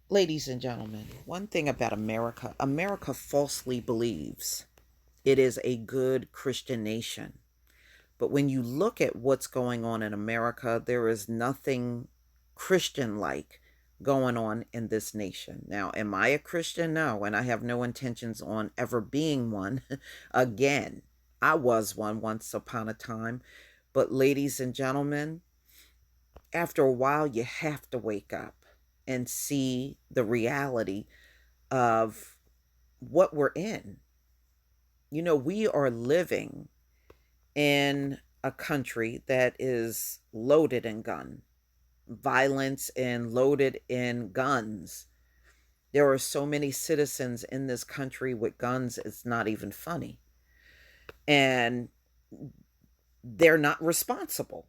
Ladies and gentlemen, one thing about America, America falsely believes it is a good Christian nation. But when you look at what's going on in America, there is nothing Christian like going on in this nation. Now, am I a Christian? No, and I have no intentions on ever being one again. I was one once upon a time. But, ladies and gentlemen, after a while, you have to wake up and see the reality of what we're in. We are living in a country that is loaded in gun violence and loaded in guns. There are so many citizens in this country with guns, it's not even funny. And they're not responsible.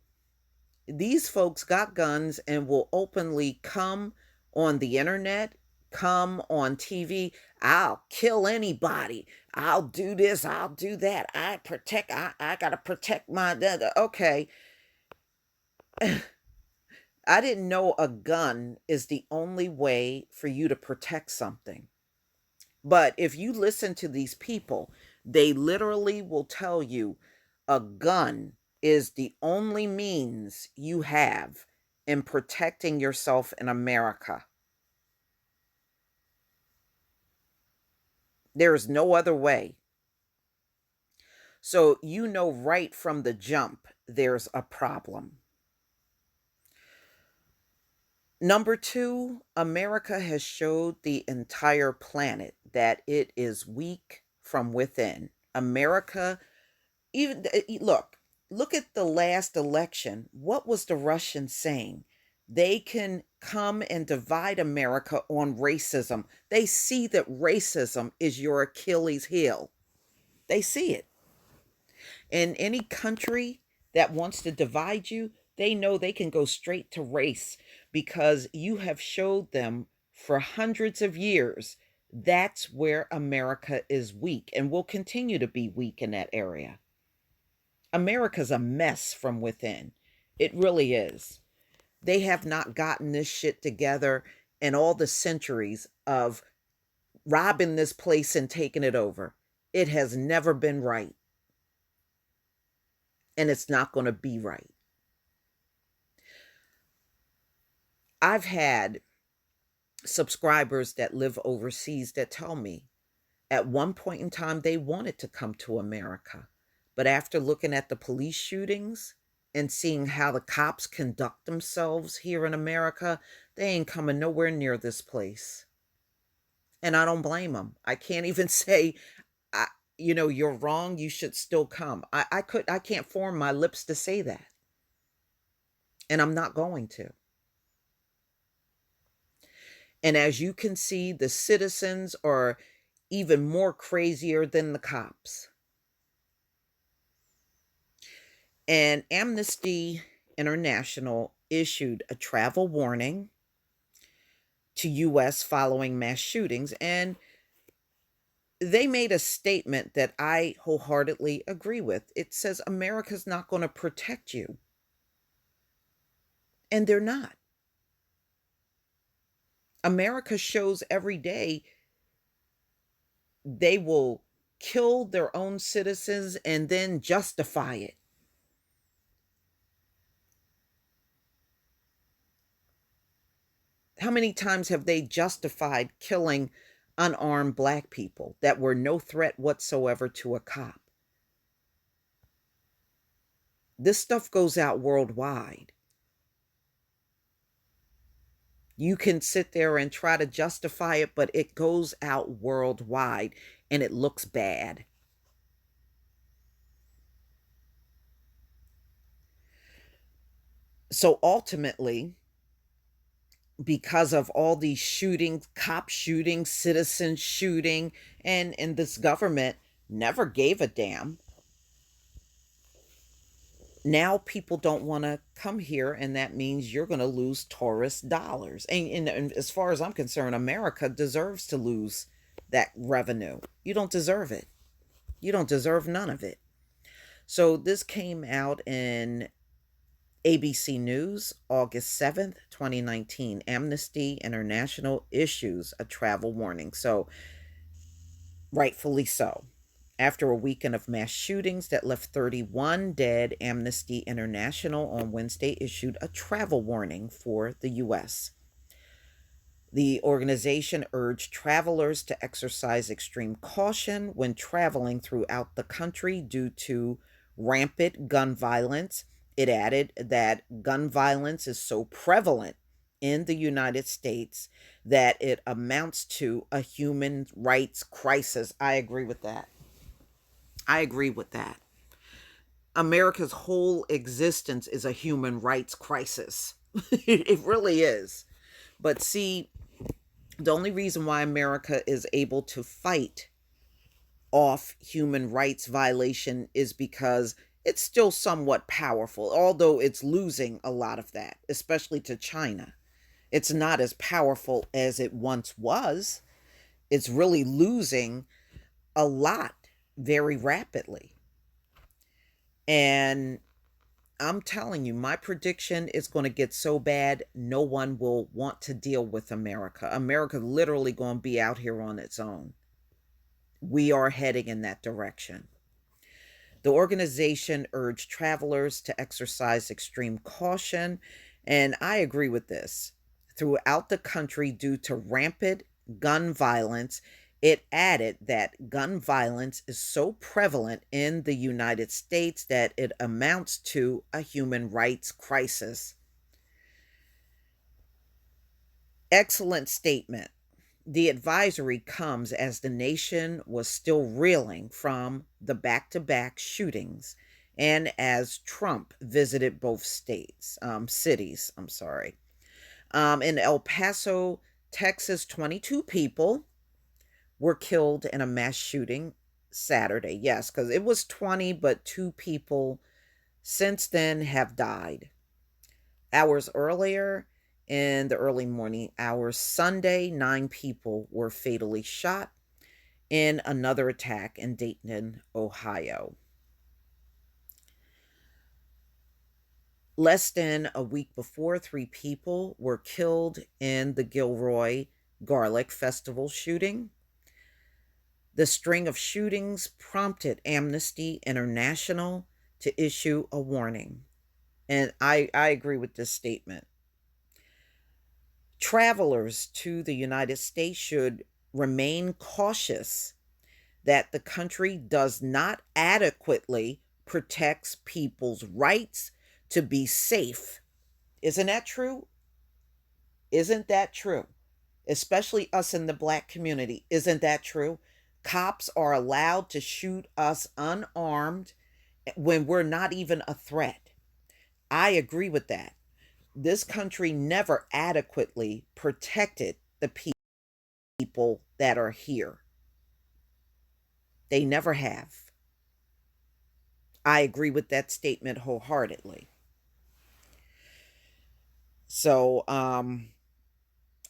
These folks got guns and will openly come on the internet, come on TV. I'll kill anybody. I'll do this. I'll do that. I got to protect my. Okay. I didn't know a gun is the only way for you to protect something. But if you listen to these people, they literally will tell you a gun is the only means you have in protecting yourself in America. There is no other way. So you know right from the jump there's a problem. Number two, America has showed the entire planet that it is weak from within. America, even look at the last election. What was the Russians saying? They can come and divide America on racism. They see that racism is your Achilles heel. They see it. In any country that wants to divide you, they know they can go straight to race because you have showed them for hundreds of years that's where America is weak and will continue to be weak in that area. America's a mess from within. It really is. They have not gotten this shit together in all the centuries of robbing this place and taking it over. It has never been right. And it's not going to be right. I've had subscribers that live overseas that tell me at one point in time they wanted to come to America. But after looking at the police shootings and seeing how the cops conduct themselves here in America, they ain't coming nowhere near this place. And I don't blame them. I can't even say, I, you're wrong. You should still come. I can't form my lips to say that. And I'm not going to. And as you can see, the citizens are even more crazier than the cops. And Amnesty International issued a travel warning to US following mass shootings, and they made a statement that I wholeheartedly agree with. It says America's not going to protect you. And they're not. America shows every day they will kill their own citizens and then justify it. How many times have they justified killing unarmed black people that were no threat whatsoever to a cop? This stuff goes out worldwide. You can sit there and try to justify it, but it goes out worldwide and it looks bad. So ultimately, because of all these shootings, cop shootings, citizen shooting, and this government never gave a damn. Now people don't want to come here, and that means you're going to lose tourist dollars. And as far as I'm concerned, America deserves to lose that revenue. You don't deserve it. You don't deserve none of it. So this came out in ABC News, August 7th, 2019. Amnesty International issues a travel warning. So, rightfully so. After a weekend of mass shootings that left 31 dead, Amnesty International on Wednesday issued a travel warning for the U.S. The organization urged travelers to exercise extreme caution when traveling throughout the country due to rampant gun violence. It added that gun violence is so prevalent in the United States that it amounts to a human rights crisis. I agree with that. I agree with that. America's whole existence is a human rights crisis. It really is. But see, the only reason why America is able to fight off human rights violation is because it's still somewhat powerful, although it's losing a lot of that, especially to China. It's not as powerful as it once was. It's really losing a lot very rapidly. And I'm telling you, my prediction is going to get so bad, no one will want to deal with America. America literally going to be out here on its own. We are heading in that direction. The organization urged travelers to exercise extreme caution, and I agree with this. Throughout the country, due to rampant gun violence, it added that gun violence is so prevalent in the United States that it amounts to a human rights crisis. Excellent statement. The advisory comes as the nation was still reeling from the back-to-back shootings and as Trump visited both cities. In El Paso, Texas, 22 people were killed in a mass shooting Saturday. Yes, because it was 20, but 2 people since then have died. Hours earlier, in the early morning hours Sunday, 9 people were fatally shot in another attack in Dayton, Ohio. Less than a week before, 3 people were killed in the Gilroy Garlic Festival shooting. The string of shootings prompted Amnesty International to issue a warning. And I agree with this statement. Travelers to the United States should remain cautious that the country does not adequately protect people's rights to be safe. Isn't that true? Isn't that true? Especially us in the Black community. Isn't that true? Cops are allowed to shoot us unarmed when we're not even a threat. I agree with that. This country never adequately protected the people that are here. They never have. I agree with that statement wholeheartedly. So, I'm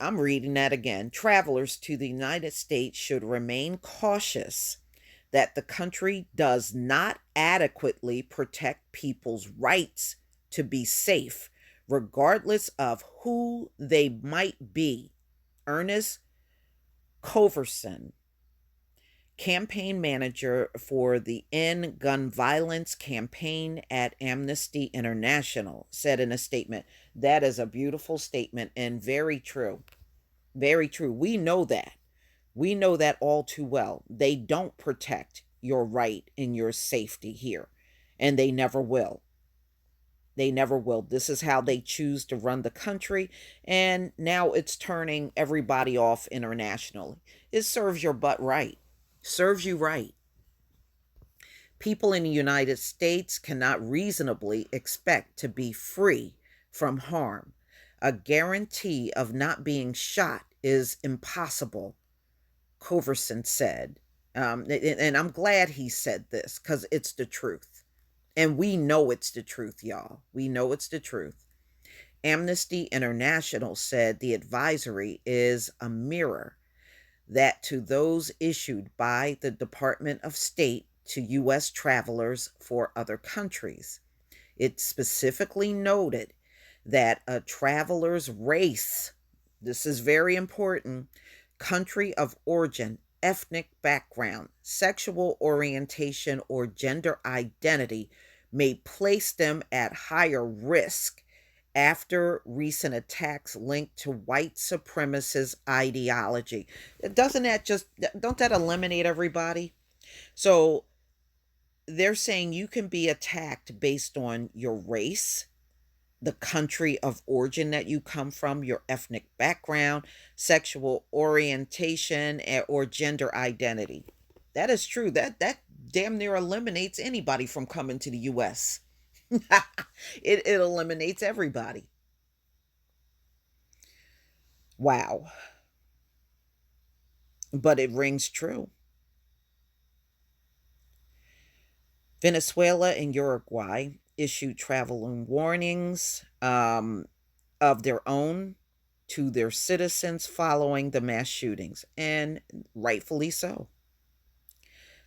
reading that again. Travelers to the United States should remain cautious that the country does not adequately protect people's rights to be safe, regardless of who they might be. Ernest Coverson, campaign manager for the End Gun Violence campaign at Amnesty International, said in a statement. That is a beautiful statement and very true. Very true. We know that. We know that all too well. They don't protect your right and your safety here, and they never will. They never will. This is how they choose to run the country, and now it's turning everybody off internationally. It serves your butt right. Serves you right. People in the United States cannot reasonably expect to be free from harm. A guarantee of not being shot is impossible, Coverson said. And I'm glad he said this because it's the truth. And we know it's the truth, y'all. We know it's the truth. Amnesty International said the advisory is a mirror that to those issued by the Department of State to U.S. travelers for other countries. It specifically noted that a traveler's race, this is very important, country of origin, ethnic background, sexual orientation, or gender identity may place them at higher risk after recent attacks linked to white supremacist ideology. Doesn't that just, don't that eliminate everybody? So they're saying you can be attacked based on your race, the country of origin that you come from, your ethnic background, sexual orientation, or gender identity. That is true. That damn near eliminates anybody from coming to the US. It eliminates everybody. Wow. But it rings true. Venezuela and Uruguay issued travel warnings of their own to their citizens following the mass shootings, and rightfully so.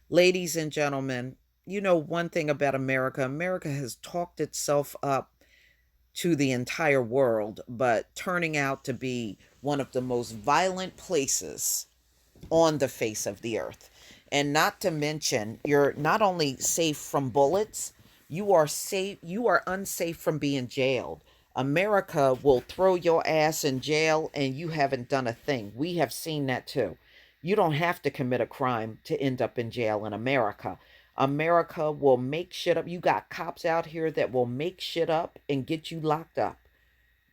Ladies and gentlemen, you know one thing about America, America has talked itself up to the entire world, but turning out to be one of the most violent places on the face of the earth. And not to mention, you're not only safe from bullets, you are unsafe from being jailed. America will throw your ass in jail and you haven't done a thing. We have seen that too. You don't have to commit a crime to end up in jail in America. America will make shit up. You got cops out here that will make shit up and get you locked up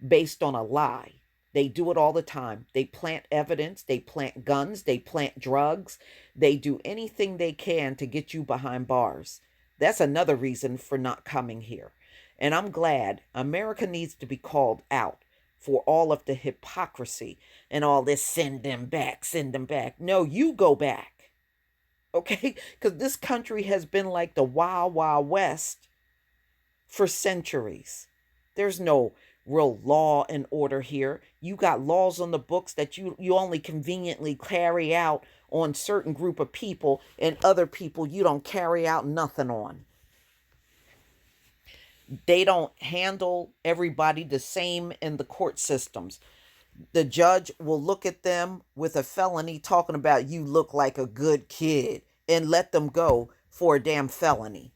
based on a lie. They do it all the time. They plant evidence, they plant guns, they plant drugs. They do anything they can to get you behind bars. That's another reason for not coming here. And I'm glad America needs to be called out for all of the hypocrisy and all this send them back, send them back. No, you go back. Okay? Because this country has been like the Wild Wild West for centuries. There's no real law and order here. You got laws on the books that you only conveniently carry out on certain group of people, and other people you don't carry out nothing on. They don't handle everybody the same in the court systems. The judge will look at them with a felony talking about you look like a good kid and let them go for a damn felony.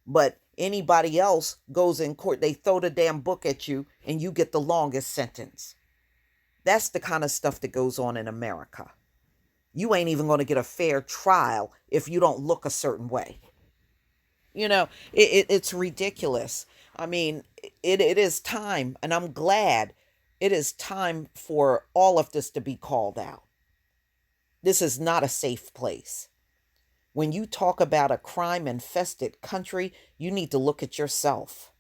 But anybody else goes in court, they throw the damn book at you and you get the longest sentence. That's the kind of stuff that goes on in America. You ain't even going to get a fair trial if you don't look a certain way. You know, it's ridiculous. I mean, it is time, and I'm glad it is time for all of this to be called out. This is not a safe place. When you talk about a crime-infested country, you need to look at yourself.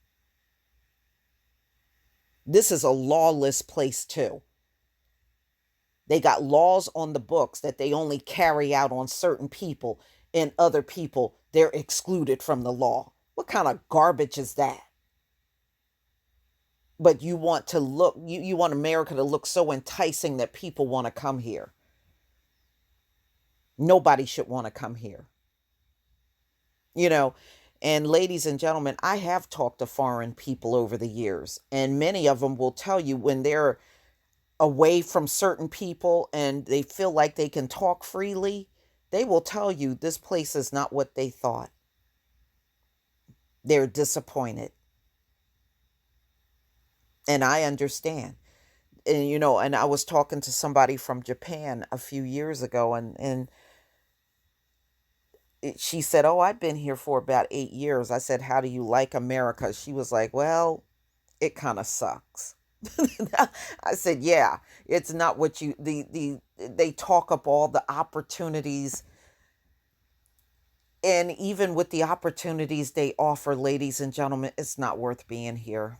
This is a lawless place too. They got laws on the books that they only carry out on certain people, and other people, they're excluded from the law. What kind of garbage is that? But you want to look, you want America to look so enticing that people want to come here. Nobody should want to come here. You know, and ladies and gentlemen, I have talked to foreign people over the years, and many of them will tell you when they're away from certain people and they feel like they can talk freely, they will tell you this place is not what they thought. They're disappointed. And I understand. And you know, and I was talking to somebody from Japan a few years ago, and she said, "Oh, I've been here for about 8 years." I said, "How do you like America?" She was like, "Well, it kind of sucks." I said, "Yeah, it's not what you they talk up all the opportunities, and even with the opportunities they offer, ladies and gentlemen, it's not worth being here."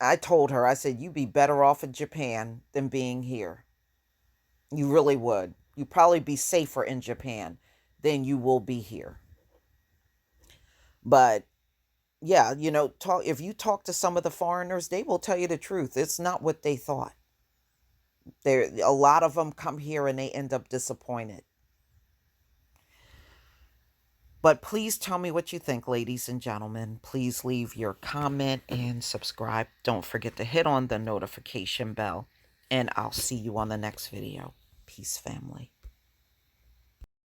I told her, I said, "You'd be better off in Japan than being here. You really would. You'd probably be safer in Japan than you will be here." But yeah, you know, if you talk to some of the foreigners, they will tell you the truth. It's not what they thought. A lot of them come here and they end up disappointed. But please tell me what you think, ladies and gentlemen. Please leave your comment and subscribe. Don't forget to hit on the notification bell. And I'll see you on the next video. Peace, family.